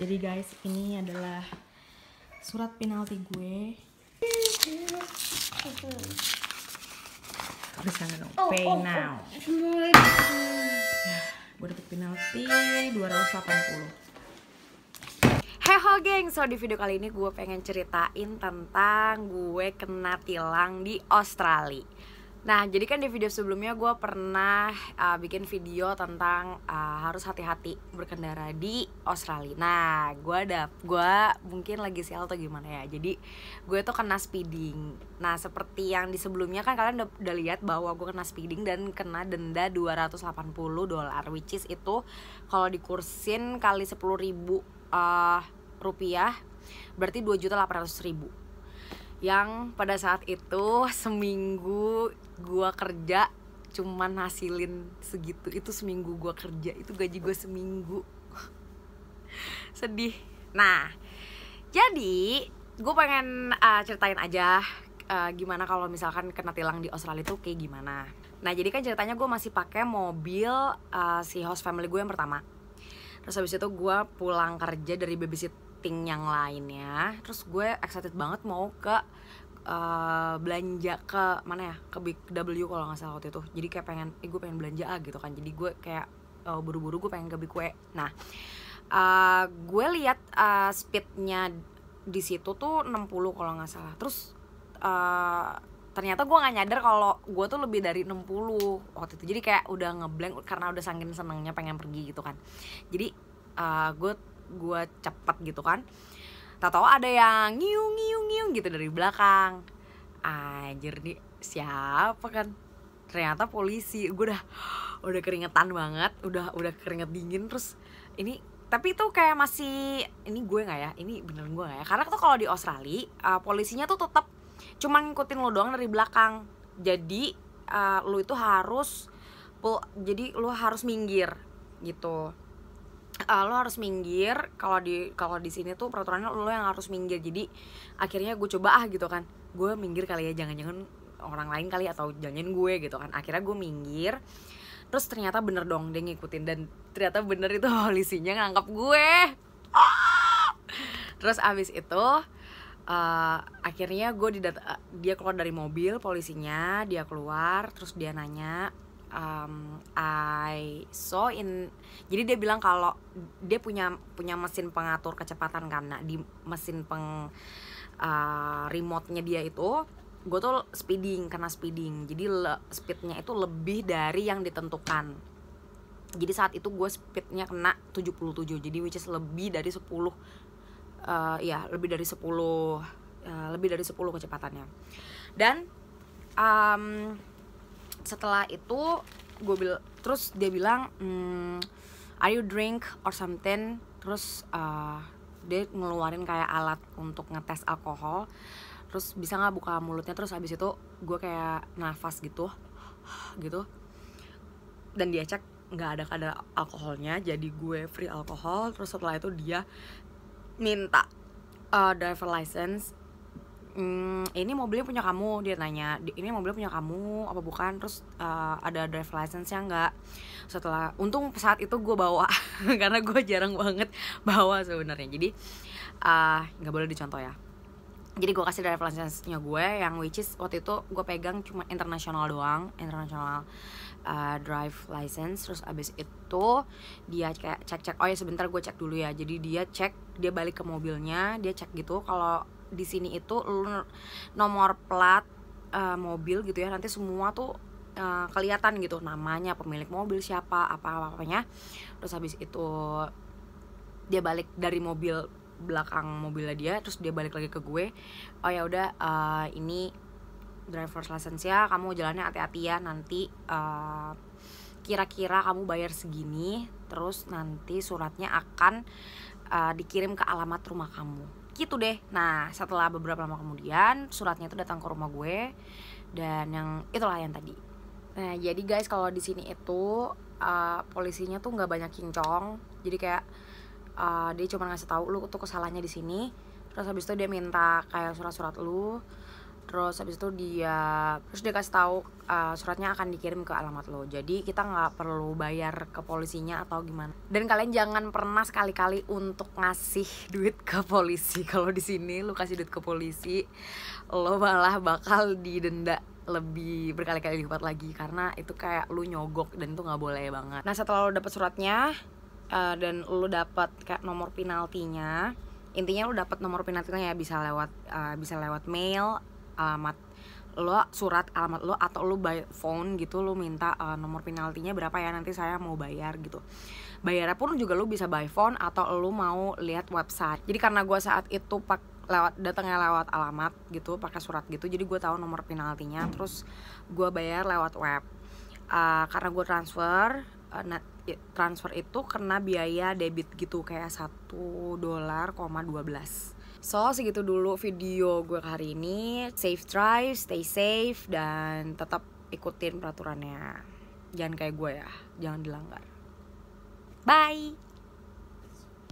Jadi guys, ini adalah surat penalti gue. Tulisannya dong, pay now. Gue dapet penalti 280. Heho geng, so di video kali ini gue pengen ceritain tentang gue kena tilang di Australia. Nah, jadi kan di video sebelumnya gue pernah bikin video tentang harus hati-hati berkendara di Australia. Nah, gue mungkin lagi sial atau gimana ya. Jadi gue tuh kena speeding. Nah, seperti yang di sebelumnya kan kalian udah lihat bahwa gue kena speeding dan kena denda $280, which is itu kalau dikursin kali 10.000 rupiah berarti 2.800.000. Yang pada saat itu seminggu gua kerja cuman hasilin segitu. Itu seminggu gua kerja, itu gaji gua seminggu. Sedih. Nah, jadi gue pengen ceritain aja gimana kalau misalkan kena tilang di Australia itu kayak gimana. Nah, jadi kan ceritanya gue masih pakai mobil si host family gue yang pertama. Terus habis itu gue pulang kerja dari babysitting yang lainnya. Terus gue excited banget mau ke belanja ke mana ya, ke Big W kalau nggak salah waktu itu. Jadi kayak gue pengen belanja gitu kan. Jadi gue kayak buru-buru gue pengen ke Big W. Nah, gue lihat speednya di situ tuh 60 kalau nggak salah. Terus ternyata gue nggak nyadar kalau gue tuh lebih dari 60 waktu itu. Jadi kayak udah ngeblank karena udah saking senengnya pengen pergi gitu kan. Jadi gue cepet gitu kan. Tahu ada yang ngiung gitu dari belakang. Anjir nih siapa kan? Ternyata polisi. Gue udah keringetan banget, udah keringet dingin. Terus ini tapi itu kayak masih ini gue nggak ya? Ini beneran gue nggak ya? Karena tuh kalau di Australia polisinya tuh tetap cuma ngikutin lo doang dari belakang. Jadi lo itu harus lu harus minggir gitu. Lo harus minggir. Kalau di sini tuh peraturannya lo yang harus minggir. Jadi akhirnya gue coba gitu kan, gue minggir kali ya, jangan-jangan orang lain kali atau jangan gue gitu kan. Akhirnya gue minggir. Terus ternyata bener dong dia ngikutin, dan ternyata bener itu polisinya nangkap gue. Terus abis itu akhirnya dia keluar dari mobil polisinya, dia keluar. Terus dia nanya, jadi dia bilang kalau dia punya mesin pengatur kecepatan kan. Nah, di mesin remote-nya dia itu gue tuh kena speeding. Jadi speednya itu lebih dari yang ditentukan. Jadi saat itu gue speednya kena 77. Jadi which is lebih dari 10 lebih dari 10 kecepatannya. Dan setelah itu terus dia bilang, are you drink or something? Terus dia ngeluarin kayak alat untuk ngetes alkohol. Terus bisa nggak buka mulutnya? Terus habis itu gue kayak nafas gitu. Dan dia cek nggak ada kadar alkoholnya, jadi gue free alkohol. Terus setelah itu dia minta driver license. Ini mobilnya punya kamu, dia nanya, ini mobilnya punya kamu apa bukan? Terus ada driver license-nya nggak? Untung saat itu gue bawa karena gue jarang banget bawa sebenarnya. Jadi nggak boleh dicontoh ya. Jadi gue kasih driver license-nya gue, yang which is waktu itu gue pegang cuma internasional doang, international drive license. Terus abis itu dia kayak cek, oh ya sebentar gue cek dulu ya. Jadi dia balik ke mobilnya, dia cek gitu kalau di sini itu nomor plat mobil gitu ya, nanti semua tuh kelihatan gitu, namanya, pemilik mobil siapa, apa-apanya. Terus habis itu dia balik dari belakang mobilnya dia, terus dia balik lagi ke gue, oh ya udah ini driver's license ya, kamu jalannya hati-hati ya, nanti kira-kira kamu bayar segini, terus nanti suratnya akan dikirim ke alamat rumah kamu gitu deh. Nah, setelah beberapa lama kemudian suratnya itu datang ke rumah gue, dan itulah yang tadi. Nah, jadi guys, kalau di sini itu polisinya tuh nggak banyak kincong. Jadi kayak dia cuma ngasih tahu lu tuh kesalahannya di sini. Terus habis itu dia minta kayak surat-surat lu. Terus habis itu dia kasih tahu suratnya akan dikirim ke alamat lo. Jadi kita nggak perlu bayar ke polisinya atau gimana. Dan kalian jangan pernah sekali-kali untuk ngasih duit ke polisi. Kalau di sini lo kasih duit ke polisi, lo malah bakal didenda lebih berkali-kali lipat lagi, karena itu kayak lu nyogok dan itu nggak boleh banget. Nah setelah lo dapet suratnya dan lo dapet kayak nomor penaltinya, intinya lo dapet nomor penaltinya ya, bisa lewat mail, alamat lo, surat alamat lo, atau lo by phone gitu, lo minta nomor penaltinya berapa ya, nanti saya mau bayar gitu. Bayarnya pun juga lo bisa by phone atau lo mau lihat website. Jadi karena gue saat itu datangnya lewat alamat gitu, pakai surat gitu, jadi gue tahu nomor penaltinya, terus gue bayar lewat web. Karena gue transfer itu kena biaya debit gitu, kayak $1.12. So segitu dulu video gue hari ini. Safe drive, stay safe, dan tetap ikutin peraturannya. Jangan kayak gue ya, jangan dilanggar. Bye.